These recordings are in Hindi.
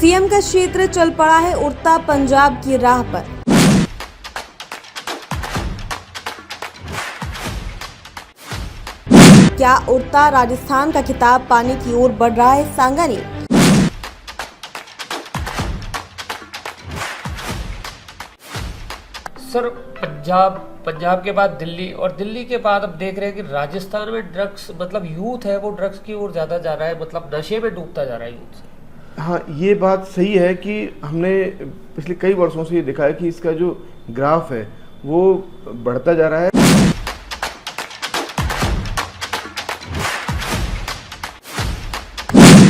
सीएम का क्षेत्र चल पड़ा है उड़ता पंजाब की राह पर। क्या उड़ता राजस्थान का खिताब पाने की ओर बढ़ रहा है सांगानेर? सर, पंजाब के बाद दिल्ली और दिल्ली के बाद अब देख रहे हैं कि राजस्थान में ड्रग्स मतलब यूथ है वो ड्रग्स की ओर ज़्यादा जा रहा है, मतलब नशे में डूबता जा रहा है यूथ से। हाँ, ये बात सही है कि हमने पिछले कई वर्षों से ये देखा है कि इसका जो ग्राफ है वो बढ़ता जा रहा है।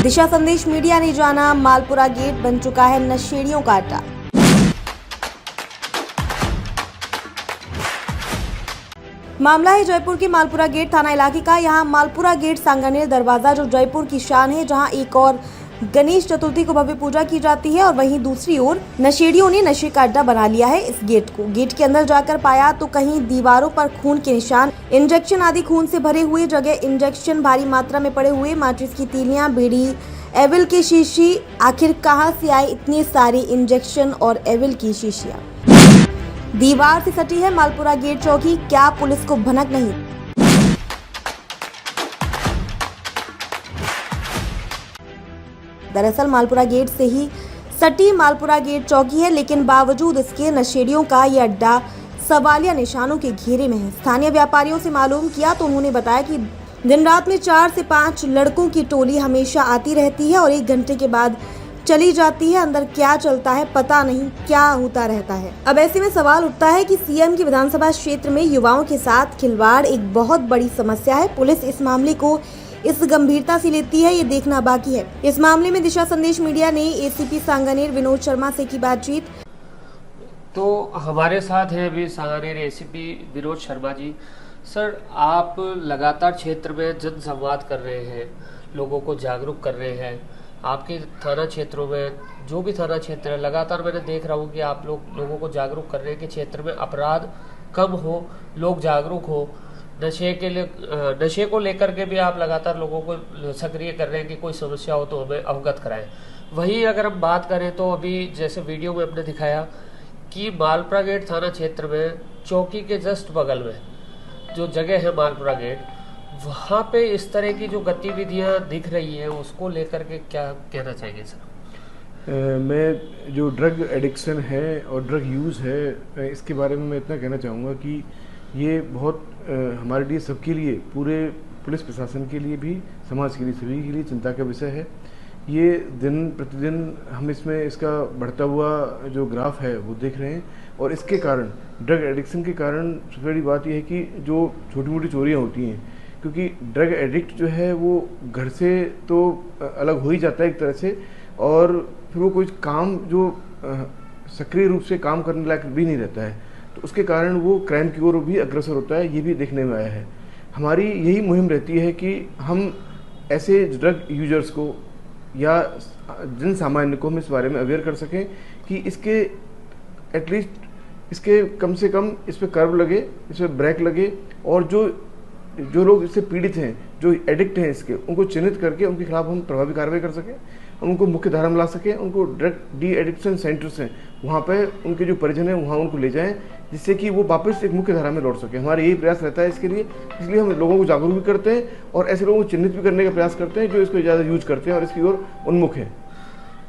दिशा संदेश मीडिया ने जाना, मालपुरा गेट बन चुका है नशेड़ियों का अड्डा। मामला है जयपुर के मालपुरा गेट थाना इलाके का। यहाँ मालपुरा गेट सांगानेर दरवाजा जो जयपुर की शान है, जहाँ एक और गणेश चतुर्थी को भव्य पूजा की जाती है और वहीं दूसरी ओर नशेड़ियों ने नशे का अड्डा बना लिया है इस गेट को। गेट के अंदर जाकर पाया तो कहीं दीवारों पर खून के निशान, इंजेक्शन आदि खून से भरे हुए जगह इंजेक्शन भारी मात्रा में पड़े हुए, माचिस की तीलियां, बीड़ी, एविल की शीशी। आखिर कहां से आई इतनी सारी इंजेक्शन और एविल की शीशियां? दीवार से सटी है मालपुरा गेट चौकी, क्या पुलिस को भनक नहीं? दरअसल मालपुरा गेट से ही सटी मालपुरा गेट चौकी है, लेकिन बावजूद इसके नशेड़ियों का ये अड्डा सवालिया निशानों के घेरे में है। स्थानीय व्यापारियों से मालूम किया तो उन्होंने बताया कि दिन रात में 4 से 5 लड़कों की टोली हमेशा आती रहती है और 1 घंटे के बाद चली जाती है। अंदर क्या चलता है पता नहीं, क्या होता रहता है। अब ऐसे में सवाल उठता है कि सीएम के विधानसभा क्षेत्र में युवाओं के साथ खिलवाड़ एक बहुत बड़ी समस्या है। पुलिस इस मामले को इस गंभीरता से लेती है, ये देखना बाकी है। इस मामले में दिशा संदेश मीडिया ने एसीपी सांगानेर विनोद शर्मा से की बातचीत। तो हमारे साथ हैं अभी सांगानेर एसीपी विनोद शर्मा जी। सर, आप लगातार क्षेत्र में जन संवाद कर रहे हैं, लोगों को जागरूक कर रहे हैं। आपके थाना क्षेत्रों में जो भी थाना क्षेत्र है, लगातार मैंने देख रहा हूँ कि आप लोगों को जागरूक कर रहे हैं कि क्षेत्र में अपराध कम हो, लोग जागरूक हो। नशे को लेकर के भी आप लगातार लोगों को सक्रिय कर रहे हैं कि कोई समस्या हो तो हमें अवगत कराएं। वहीं अगर हम बात करें तो अभी जैसे वीडियो में हमने दिखाया कि मालपुरा गेट थाना क्षेत्र में चौकी के जस्ट बगल में जो जगह है मालपुरा गेट, वहाँ पे इस तरह की जो गतिविधियाँ दिख रही हैं उसको लेकर के क्या कहना चाहेंगे सर? मैं जो ड्रग एडिक्शन है और ड्रग यूज़ है, इसके बारे में मैं इतना कहना चाहूँगा कि ये बहुत हमारे लिए, सबके लिए, पूरे पुलिस प्रशासन के लिए भी, समाज के लिए, सभी के लिए चिंता का विषय है। ये दिन प्रतिदिन हम इसका बढ़ता हुआ जो ग्राफ है वो देख रहे हैं और इसके कारण, ड्रग एडिक्शन के कारण सबसे बड़ी बात यह है कि जो छोटी मोटी चोरियाँ होती हैं, क्योंकि ड्रग एडिक्ट जो है वो घर से तो अलग हो ही जाता है एक तरह से, और फिर वो कोई काम जो सक्रिय रूप से काम करने लायक भी नहीं रहता है, तो उसके कारण वो क्राइम की ओर भी अग्रसर होता है। ये भी देखने में आया है। हमारी यही मुहिम रहती है कि हम ऐसे ड्रग यूजर्स को या जन सामान्य को हम इस बारे में अवेयर कर सकें कि इसके एटलीस्ट इसके कम से कम इस पर कर्व लगे, इस पर ब्रेक लगे, और जो लोग इससे पीड़ित हैं, जो एडिक्ट हैं इसके, उनको चिन्हित करके उनके खिलाफ हम प्रभावी कार्रवाई कर सकें, उनको मुख्य धारा में ला सकें, उनको ड्रग डी एडिक्शन सेंटर्स हैं वहाँ पे उनके जो परिजन हैं वहाँ उनको ले जाएं, जिससे कि वो वापस एक मुख्य धारा में लौट सके। हमारा यही प्रयास रहता है इसके लिए। इसलिए हम लोगों को जागरूक भी करते हैं और ऐसे लोगों को चिन्हित भी करने का प्रयास करते हैं जो इसको ज़्यादा यूज करते हैं और इसकी ओर उन्मुख है।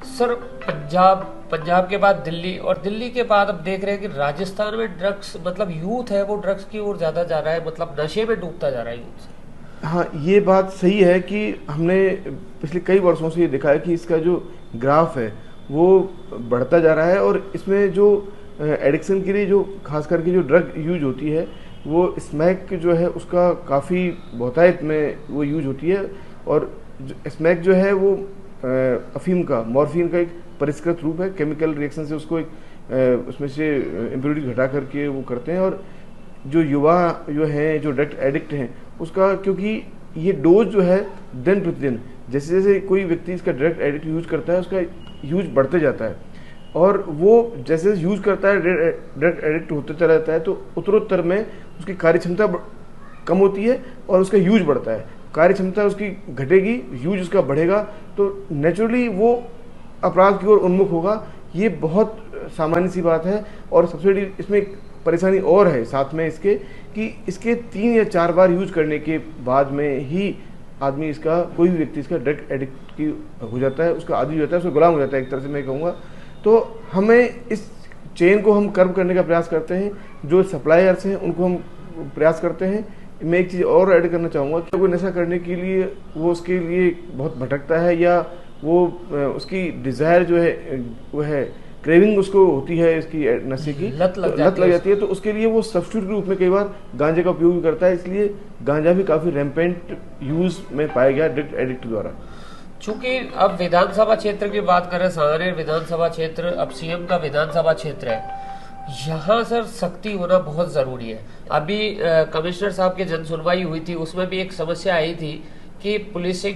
सर, पंजाब के बाद दिल्ली और दिल्ली के बाद अब देख रहे हैं कि राजस्थान में ड्रग्स मतलब यूथ है वो ड्रग्स की ओर ज़्यादा जा रहा है, मतलब नशे में डूबता जा रहा है यूथ से। हाँ, ये बात सही है कि हमने पिछले कई वर्षों से ये देखा है कि इसका जो ग्राफ है वो बढ़ता जा रहा है और इसमें जो एडिक्शन के लिए जो खास करके जो ड्रग यूज होती है वो स्मैक जो है उसका काफ़ी बहुतायत में वो यूज होती है। और स्मैक जो है वो अफीम का, मॉर्फिन का एक परिष्कृत रूप है। केमिकल रिएक्शन से उसको एक उसमें से इम्प्योरिटी घटा करके वो करते हैं। और जो युवा जो हैं, जो ड्रग एडिक्ट हैं, उसका क्योंकि ये डोज जो है दिन प्रतिदिन, जैसे जैसे कोई व्यक्ति इसका ड्रग एडिक्ट यूज करता है उसका यूज बढ़ते जाता है, और वो जैसे जैसे यूज करता है, ड्रग एडिक्ट होते चला जाता है, तो उत्तरोत्तर में उसकी कार्य क्षमता कम होती है और उसका यूज बढ़ता है। कार्य क्षमता उसकी घटेगी, यूज उसका बढ़ेगा, तो नेचुरली वो अपराध की ओर उन्मुख होगा, ये बहुत सामान्य सी बात है। और सबसे बड़ी इसमें एक परेशानी और है साथ में इसके, कि इसके 3 या 4 बार यूज करने के बाद में ही आदमी इसका, कोई भी व्यक्ति इसका ड्रग एडिक्ट की हो जाता है, उसका आदी हो जाता है, उसका गुलाम हो जाता है एक तरह से मैं कहूँगा। तो हमें इस चेन को हम कर्व करने का प्रयास करते हैं, जो सप्लायर्स हैं उनको हम प्रयास करते हैं। मैं एक चीज़ और ऐड करना चाहूँगा कि कोई नशा करने के लिए वो उसके लिए बहुत भटकता है, या वो उसकी डिज़ायर जो है वो है क्रेविंग उसको होती है इसकी नशे की लत लग जाती है, तो उसके लिए वो सब्स्टिट्यूट के रूप में कई बार गांजे का उपयोग भी करता है। इसलिए गांजा भी काफ़ी रैम्पेंट यूज में पाया गया ड्रग एडिक्ट द्वारा। चूंकि अब विधानसभा क्षेत्र की बात करें, सांगनेर विधानसभा क्षेत्र अब सीएम का विधानसभा क्षेत्र है, यहाँ सर सख्ती होना बहुत जरूरी है। अभी कमिश्नर साहब की जन सुनवाई हुई थी, उसमें भी एक समस्या आई थी कि पुलिसिंग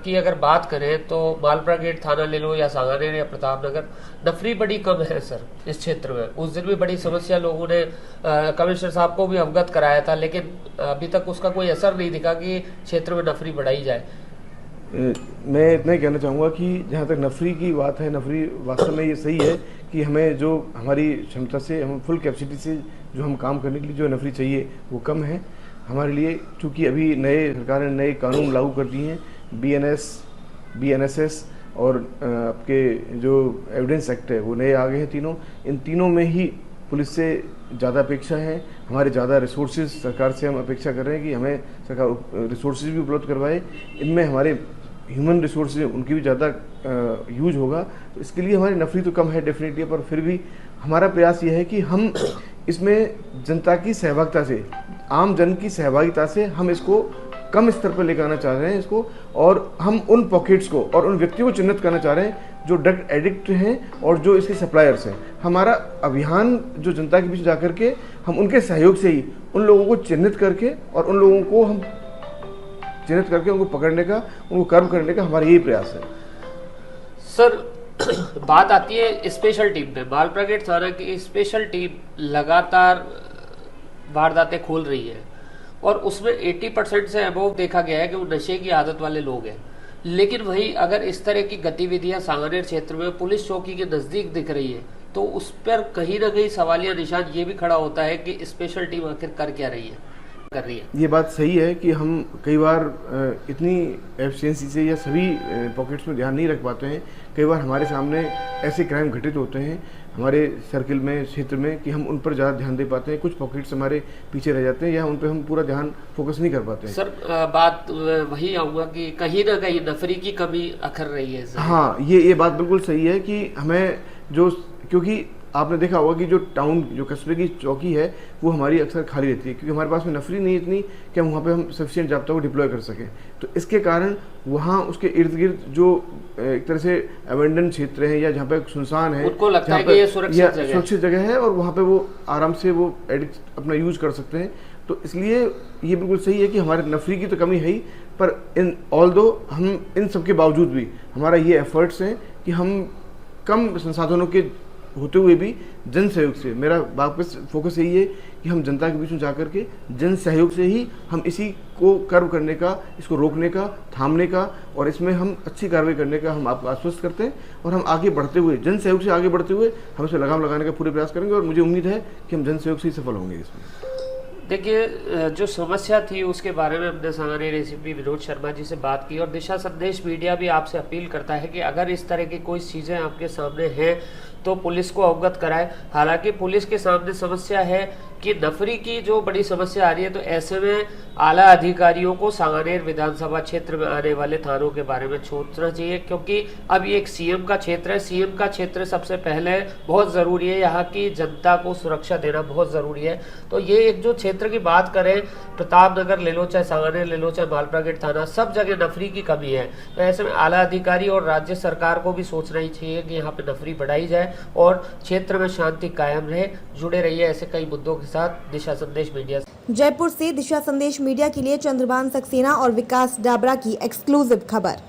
की अगर बात करें तो मालपुरा गेट थाना ले लो या सांगनेर या प्रतापनगर, नफरी बड़ी कम है सर इस क्षेत्र में। उस दिन भी बड़ी समस्या लोगों ने कमिश्नर साहब को भी अवगत कराया था, लेकिन अभी तक उसका कोई असर नहीं दिखा कि क्षेत्र में नफरी बढ़ाई जाए। मैं इतना ही कहना चाहूँगा कि जहाँ तक नफरी की बात है, नफरी वास्तव में ये सही है कि हमें जो हमारी क्षमता से, हम फुल कैपेसिटी से जो हम काम करने के लिए जो नफरी चाहिए वो कम है हमारे लिए। चूँकि अभी नए सरकार ने नए कानून लागू कर दिए हैं, BNSS और आपके जो एविडेंस एक्ट है वो नए आ गए हैं तीनों। इन तीनों में ही पुलिस से ज़्यादा अपेक्षा है, हमारे ज़्यादा रिसोर्सेज सरकार से हम अपेक्षा कर रहे हैं कि हमें सरकार रिसोर्सेज भी उपलब्ध करवाए। इनमें हमारे ह्यूमन रिसोर्सेज उनकी भी ज़्यादा यूज होगा, तो इसके लिए हमारी नफरी तो कम है डेफिनेटली, पर फिर भी हमारा प्रयास ये है कि हम इसमें जनता की सहभागिता से, आम जन की सहभागिता से हम इसको कम स्तर पर लेकर आना चाह रहे हैं इसको, और हम उन पॉकेट्स को और उन व्यक्तियों को चिन्हित करना चाह रहे हैं जो ड्रग एडिक्ट हैं और जो इसके सप्लायर्स हैं। हमारा अभियान जो जनता के बीच जाकर के हम उनके सहयोग से ही उन लोगों को चिन्हित करके और उन लोगों को हम चिन्हित करके उनको पकड़ने का, उनको कर्म करने का हमारा यही प्रयास है। सर बात आती है स्पेशल टीम पे, मालपुरा गेट थाना की स्पेशल टीम लगातार वारदातें खोल रही है और उसमें 80% से अबव देखा गया है कि वो नशे की आदत वाले लोग हैं। लेकिन वहीं अगर इस तरह की गतिविधियां सांगनेर क्षेत्र में पुलिस चौकी के नजदीक दिख रही है तो उस पर कहीं ना कहीं सवालिया निशान ये भी खड़ा होता है कि स्पेशल टीम आखिर कर क्या रही है, कर रही है। ये बात सही है कि हम कई बार इतनी एफिशिएंसी से या सभी पॉकेट्स में ध्यान नहीं रख पाते हैं। कई बार हमारे सामने ऐसे क्राइम घटित होते हैं हमारे सर्किल में, क्षेत्र में, कि हम उन पर ज़्यादा ध्यान दे पाते हैं, कुछ पॉकेट्स हमारे पीछे रह जाते हैं या उन पर हम पूरा ध्यान फोकस नहीं कर पाते हैं। सर बात वही आऊँगा कि कहीं ना कहीं नफरी की कमी अखर रही है सर। हाँ, ये बात बिल्कुल सही है कि हमें जो, क्योंकि आपने देखा होगा कि जो टाउन, जो कस्बे की चौकी है वो हमारी अक्सर खाली रहती है, क्योंकि हमारे पास में नफरी नहीं इतनी कि हम वहाँ पे हम सफिशिएंट जाब्ता को डिप्लॉय कर सकें। तो इसके कारण वहाँ उसके इर्द गिर्द जो एक तरह से अबेंडन क्षेत्र है या जहाँ पे सुनसान है, उनको लगता है कि ये सुरक्षित जगह है और वहाँ पे वो आराम से वो एडिक्ट अपना यूज कर सकते हैं। तो इसलिए ये बिल्कुल सही है कि हमारे नफरी की तो कमी है ही, पर इन ऑल्दो हम इन सब के बावजूद भी हमारा ये एफर्ट्स हैं कि हम कम संसाधनों के होते हुए भी जन सहयोग से, मेरा वापस फोकस यही है कि हम जनता के बीच में जाकर के जन सहयोग से ही हम इसी को कर्व करने का, इसको रोकने का, थामने का और इसमें हम अच्छी कार्रवाई करने का हम आपको आश्वस्त करते हैं। और हम आगे बढ़ते हुए, जन सहयोग से आगे बढ़ते हुए हम इसे लगाम लगाने का पूरे प्रयास करेंगे और मुझे उम्मीद है कि हम जन सहयोग से ही सफल होंगे इसमें। देखिए, जो समस्या थी उसके बारे में हमने सांगनेर एसीपी विनोद शर्मा जी से बात की और दिशा संदेश मीडिया भी आपसे अपील करता है कि अगर इस तरह की कोई चीज़ें आपके सामने हैं तो पुलिस को अवगत कराएं। हालांकि पुलिस के सामने समस्या है कि नफरी की जो बड़ी समस्या आ रही है, तो ऐसे में आला अधिकारियों को सांगनेर विधानसभा क्षेत्र में आने वाले थानों के बारे में सोचना चाहिए, क्योंकि अब ये एक सीएम का क्षेत्र है। सीएम का क्षेत्र सबसे पहले बहुत ज़रूरी है, यहाँ की जनता को सुरक्षा देना बहुत ज़रूरी है। तो ये एक जो क्षेत्र की बात करें, प्रतापनगर ले लो, चाहे सांगनेर ले लो, चाहे मालपुरा गेट थाना, सब जगह नफरी की कमी है। तो ऐसे में आला अधिकारी और राज्य सरकार को भी सोचना ही चाहिए कि यहाँ पे नफरी बढ़ाई जाए और क्षेत्र में शांति कायम रहे। जुड़े रहिए ऐसे कई मुद्दों के साथ दिशा संदेश मीडिया। जयपुर से दिशा संदेश मीडिया के लिए चंद्रभान सक्सेना और विकास डाबरा की एक्सक्लूसिव खबर।